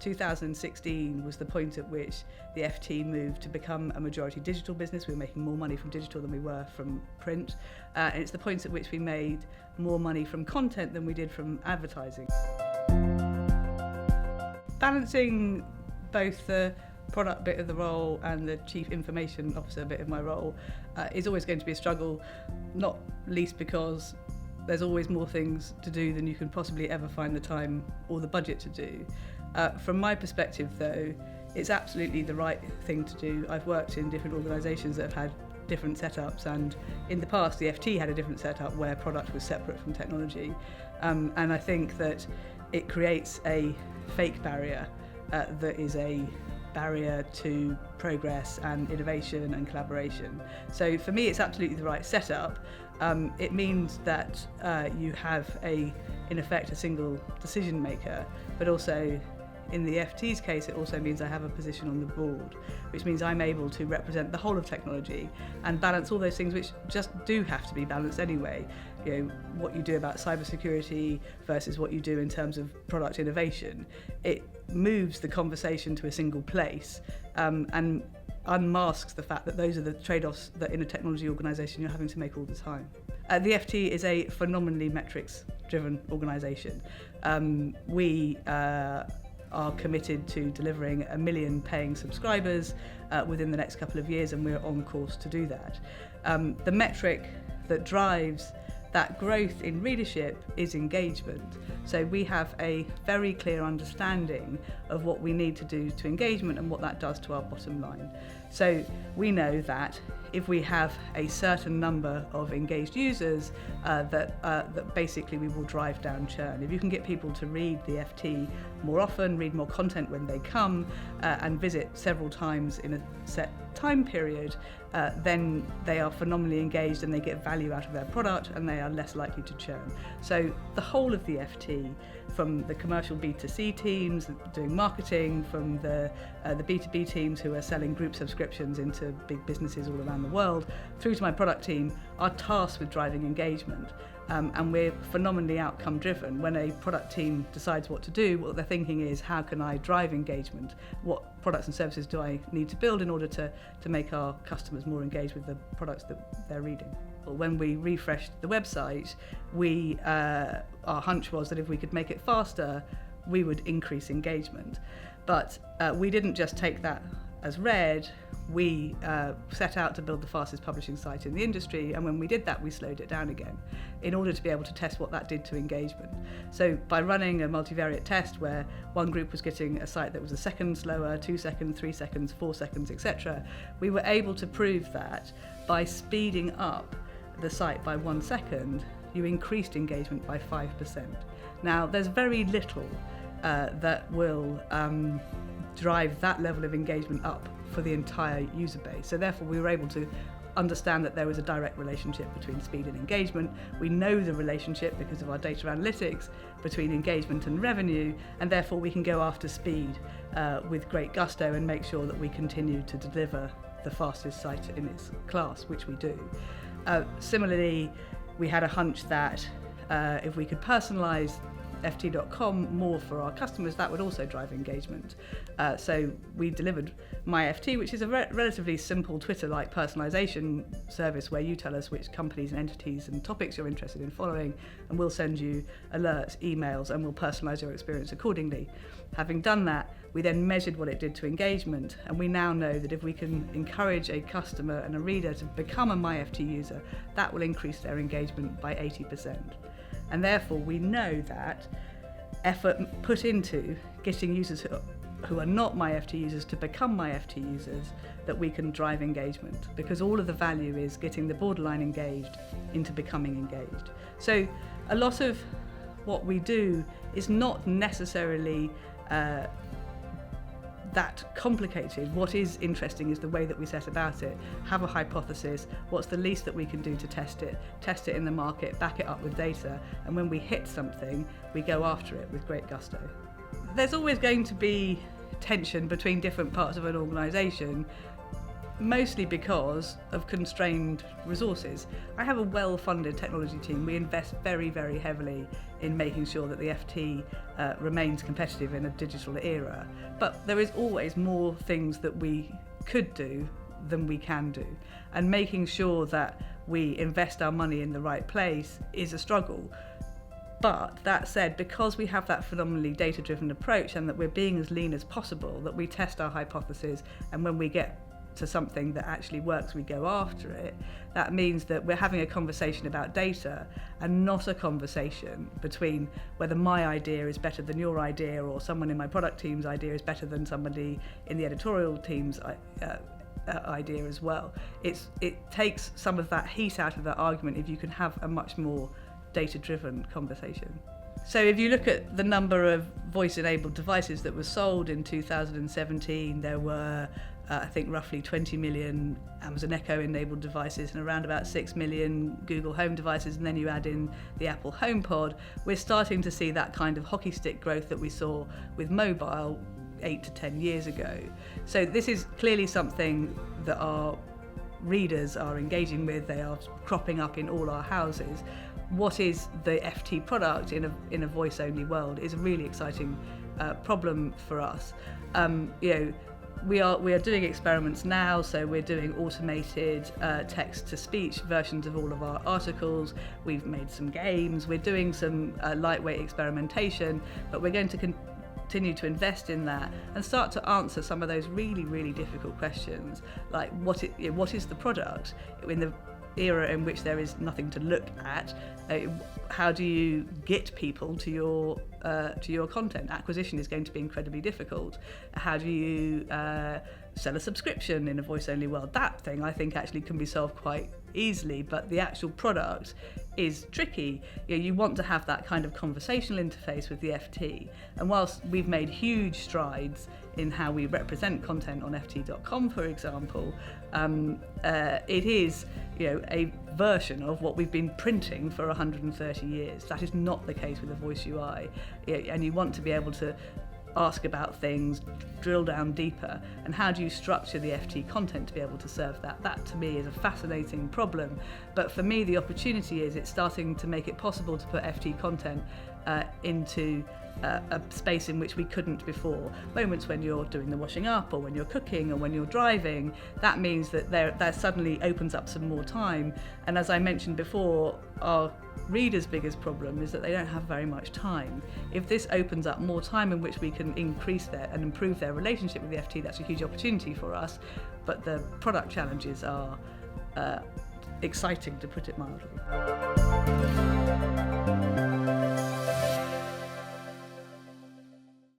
2016 was the point at which the FT moved to become a majority digital business. We were making more money from digital than we were from print. And it's the point at which we made more money from content than we did from advertising. Balancing both the product bit of the role and the chief information officer bit of my role is always going to be a struggle, not least because there's always more things to do than you can possibly ever find the time or the budget to do. From my perspective though, it's absolutely the right thing to do. I've worked in different organisations that have had different setups, and in the past the FT had a different setup where product was separate from technology, and I think that it creates a fake barrier that is a barrier to progress and innovation and collaboration. So for me it's absolutely the right setup. It means that you have in effect a single decision maker, but also in the FT's case it also means I have a position on the board, which means I'm able to represent the whole of technology and balance all those things which just do have to be balanced anyway. You know, what you do about cybersecurity versus what you do in terms of product innovation. It moves the conversation to a single place and unmasks the fact that those are the trade-offs that in a technology organisation you're having to make all the time. The FT is a phenomenally metrics-driven organisation. We are committed to delivering 1 million paying subscribers within the next couple of years, and we're on course to do that. The metric that drives that growth in readership is engagement. So we have a very clear understanding of what we need to do to engagement and what that does to our bottom line. So we know that if we have a certain number of engaged users, that basically we will drive down churn. If you can get people to read the FT more often, read more content when they come, and visit several times in a set time period, then they are phenomenally engaged and they get value out of their product and they are less likely to churn. So the whole of the FT, from the commercial B2C teams doing marketing, from the B2B teams who are selling group subscriptions into big businesses all around the world, through to my product team, are tasked with driving engagement. And we're phenomenally outcome driven. When a product team decides what to do, what they're thinking is, how can I drive engagement? What products and services do I need to build in order to make our customers more engaged with the products that they're reading? When we refreshed the website, our hunch was that if we could make it faster, we would increase engagement. But we didn't just take that as read. We set out to build the fastest publishing site in the industry, and when we did that we slowed it down again in order to be able to test what that did to engagement. So by running a multi-variate test where one group was getting a site that was a second slower, 2 seconds, 3 seconds, 4 seconds, etc., we were able to prove that by speeding up the site by 1 second, you increased engagement by 5%. Now there's very little that will drive that level of engagement up for the entire user base. So therefore we were able to understand that there was a direct relationship between speed and engagement. We know the relationship because of our data analytics between engagement and revenue, and therefore we can go after speed with great gusto and make sure that we continue to deliver the fastest site in its class, which we do. Similarly, we had a hunch that if we could personalise ft.com more for our customers, that would also drive engagement. So we delivered My FT, which is a relatively simple Twitter-like personalization service where you tell us which companies and entities and topics you're interested in following, and we'll send you alerts, emails, and we'll personalize your experience accordingly. Having done that, we then measured what it did to engagement, and we now know that if we can encourage a customer and a reader to become a My FT user, that will increase their engagement by 80%. And therefore we know that effort put into getting users who are not My FT users to become My FT users, that we can drive engagement, because all of the value is getting the borderline engaged into becoming engaged. So a lot of what we do is not necessarily that complicated. What is interesting is the way that we set about it. Have a hypothesis, what's the least that we can do to test it in the market, back it up with data, and when we hit something, we go after it with great gusto. There's always going to be tension between different parts of an organisation. mostly because of constrained resources. I have a well-funded technology team. We invest very, very heavily in making sure that the FT remains competitive in a digital era. But there is always more things that we could do than we can do. And making sure that we invest our money in the right place is a struggle. But that said, because we have that phenomenally data-driven approach and that we're being as lean as possible, that we test our hypotheses, and when we get to something that actually works, we go after it, that means that we're having a conversation about data and not a conversation between whether my idea is better than your idea or someone in my product team's idea is better than somebody in the editorial team's idea as well. It takes some of that heat out of that argument if you can have a much more data-driven conversation. So if you look at the number of voice-enabled devices that were sold in 2017, there were I think roughly 20 million Amazon Echo-enabled devices and around about 6 million Google Home devices, and then you add in the Apple HomePod. We're starting to see that kind of hockey stick growth that we saw with mobile 8 to 10 years ago. So this is clearly something that our readers are engaging with. They are cropping up in all our houses. What is the FT product in a voice-only world is a really exciting problem for us. We are doing experiments now, so we're doing automated text-to-speech versions of all of our articles. We've made some games. We're doing some lightweight experimentation, but we're going to continue to invest in that and start to answer some of those really, really difficult questions, like what is the product in the era in which there is nothing to look at. How do you get people to your content? Acquisition is going to be incredibly difficult. How do you sell a subscription in a voice-only world? That thing I think actually can be solved quite easily, but the actual product is tricky. You want to have that kind of conversational interface with the FT, and whilst we've made huge strides in how we represent content on ft.com, for example, it is a version of what we've been printing for 130 years. That is not the case with a voice UI, and you want to be able to ask about things, drill down deeper, and how do you structure the FT content to be able to serve that? That to me is a fascinating problem, but for me the opportunity is it's starting to make it possible to put FT content into a space in which we couldn't before. Moments when you're doing the washing up, or when you're cooking, or when you're driving, that means that there suddenly opens up some more time. And as I mentioned before, our readers' biggest problem is that they don't have very much time. If this opens up more time in which we can increase and improve their relationship with the FT, that's a huge opportunity for us. But the product challenges are exciting, to put it mildly.